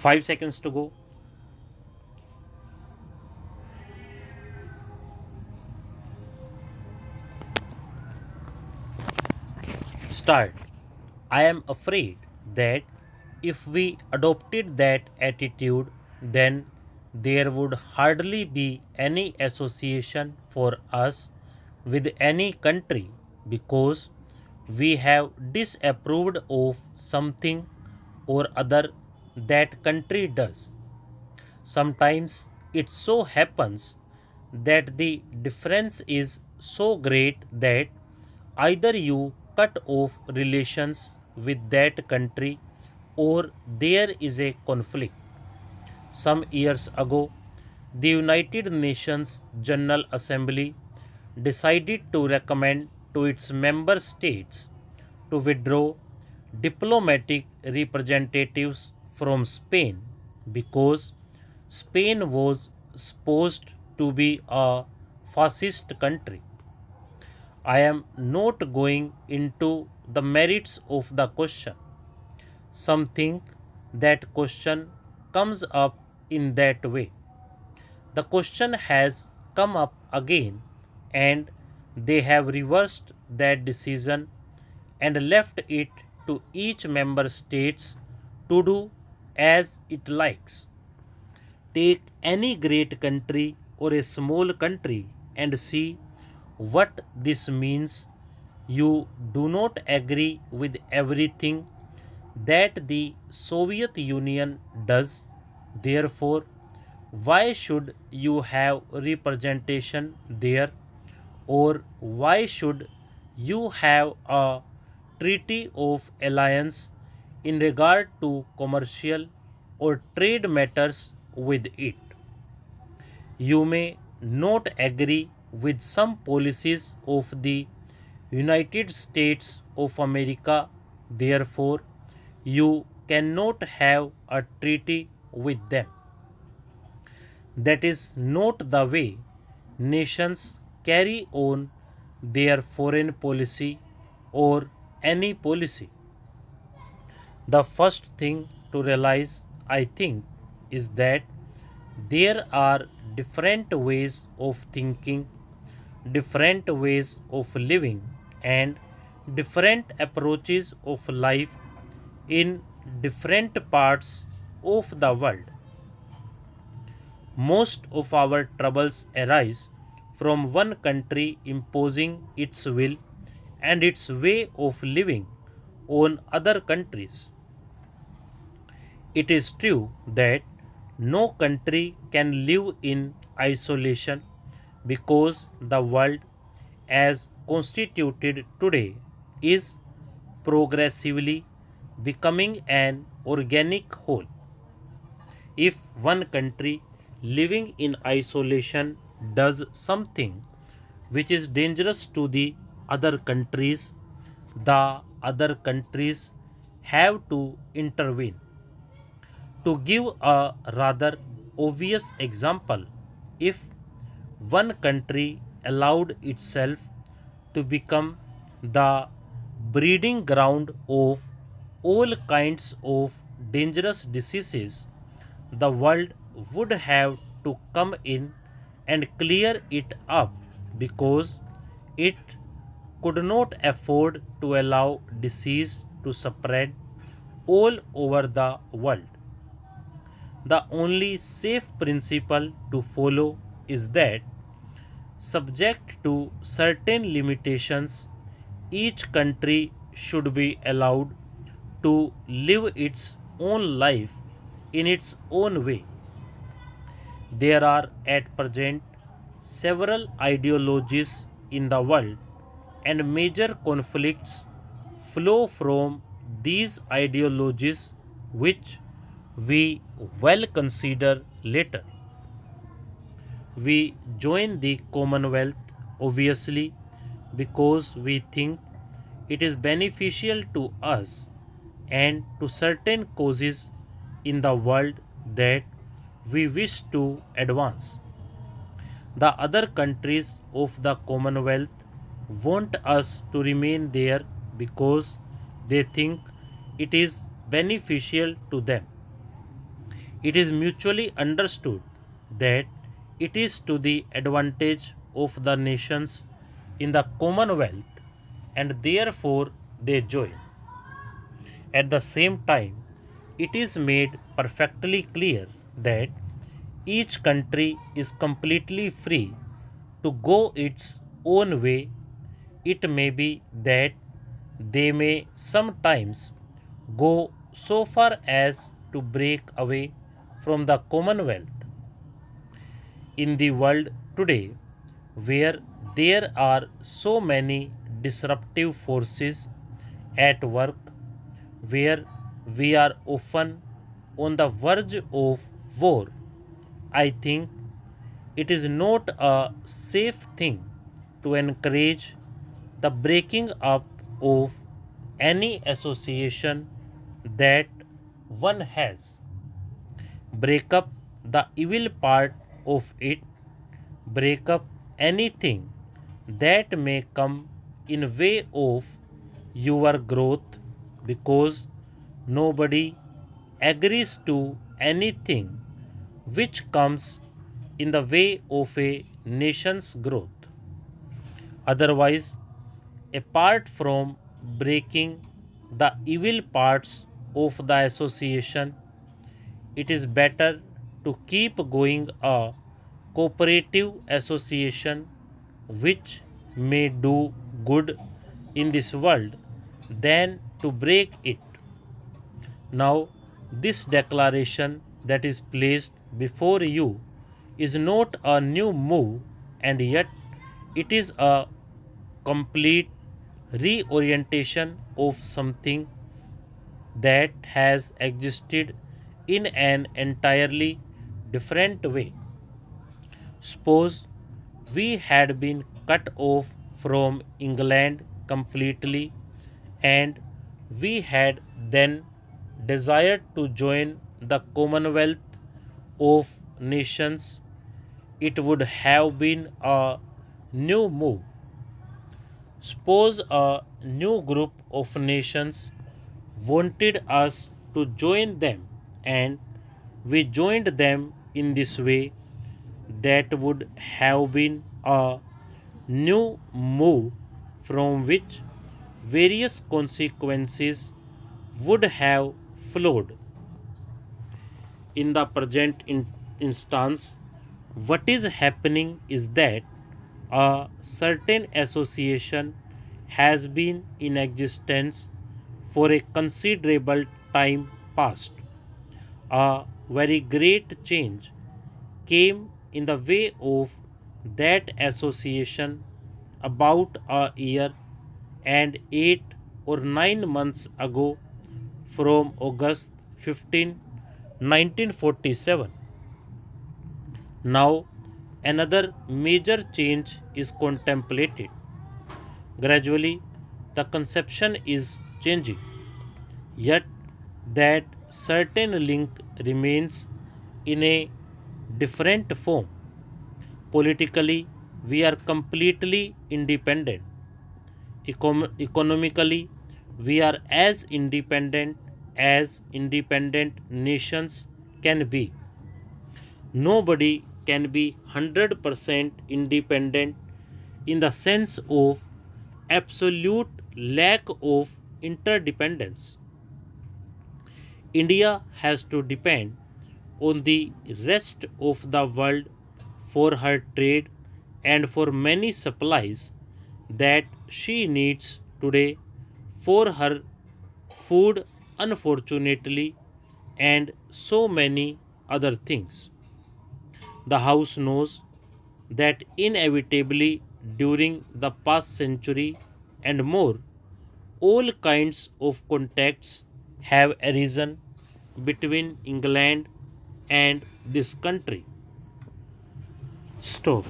5 seconds to go. Start. I am afraid that if we adopted that attitude, then there would hardly be any association for us with any country because we have disapproved of something or other that country does. Sometimes it so happens that the difference is so great that either you cut off relations with that country or there is a conflict. Some years ago, the United Nations General Assembly decided to recommend to its member states to withdraw diplomatic representatives from Spain because Spain was supposed to be a fascist country. I am not going into the merits of the question. Some think that question comes up in that way. The question has come up again and they have reversed that decision and left it to each member states to do as it likes. Take any great country or a small country and see what this means. You do not agree with everything that the Soviet Union does. Therefore, why should you have representation there? Or why should you have a treaty of alliance in regard to commercial or trade matters with it? You may not agree with some policies of the United States of America, therefore, you cannot have a treaty with them. That is not the way nations carry on their foreign policy or any policy. The first thing to realize, I think, is that there are different ways of thinking, different ways of living, and different approaches of life in different parts of the world. Most of our troubles arise from one country imposing its will and its way of living on other countries. It is true that no country can live in isolation because the world as constituted today is progressively becoming an organic whole. If one country living in isolation does something which is dangerous to the other countries, the other countries have to intervene. To give a rather obvious example, if one country allowed itself to become the breeding ground of all kinds of dangerous diseases, the world would have to come in and clear it up because it could not afford to allow disease to spread all over the world. The only safe principle to follow is that, subject to certain limitations, each country should be allowed to live its own life in its own way. There are at present several ideologies in the world, and major conflicts flow from these ideologies, which we will consider later. We join the Commonwealth obviously because we think it is beneficial to us and to certain causes in the world that we wish to advance. The other countries of the Commonwealth want us to remain there because they think it is beneficial to them. It is mutually understood that it is to the advantage of the nations in the Commonwealth and therefore they join. At the same time, it is made perfectly clear that each country is completely free to go its own way. It may be that they may sometimes go so far as to break away from the Commonwealth. In the world today, where there are so many disruptive forces at work, where we are often on the verge of war, I think it is not a safe thing to encourage the breaking up of any association that one has. Break up the evil part of it, break up anything that may come in way of your growth, because nobody agrees to anything which comes in the way of a nation's growth. Otherwise, apart from breaking the evil parts of the association, it is better to keep going a cooperative association which may do good in this world than to break it. Now, this declaration that is placed before you is not a new move, and yet it is a complete reorientation of something that has existed in an entirely different way. Suppose we had been cut off from England completely, and we had then desired to join the Commonwealth of Nations. It would have been a new move. Suppose a new group of nations wanted us to join them, and we joined them in this way. That would have been a new move from which various consequences would have flowed. In the present instance, what is happening is that a certain association has been in existence for a considerable time past. A very great change came in the way of that association about a year and 8 or 9 months ago, from August 15, 1947. Now, another major change is contemplated. Gradually, the conception is changing, yet that certain link remains in a different form. Politically, we are completely independent. Economically, we are as independent nations can be. Nobody can be 100% independent in the sense of absolute lack of interdependence. India has to depend on the rest of the world for her trade and for many supplies that she needs today for her food, unfortunately, and so many other things. The House knows that inevitably during the past century and more, all kinds of contacts have arisen between England and this country. Stop.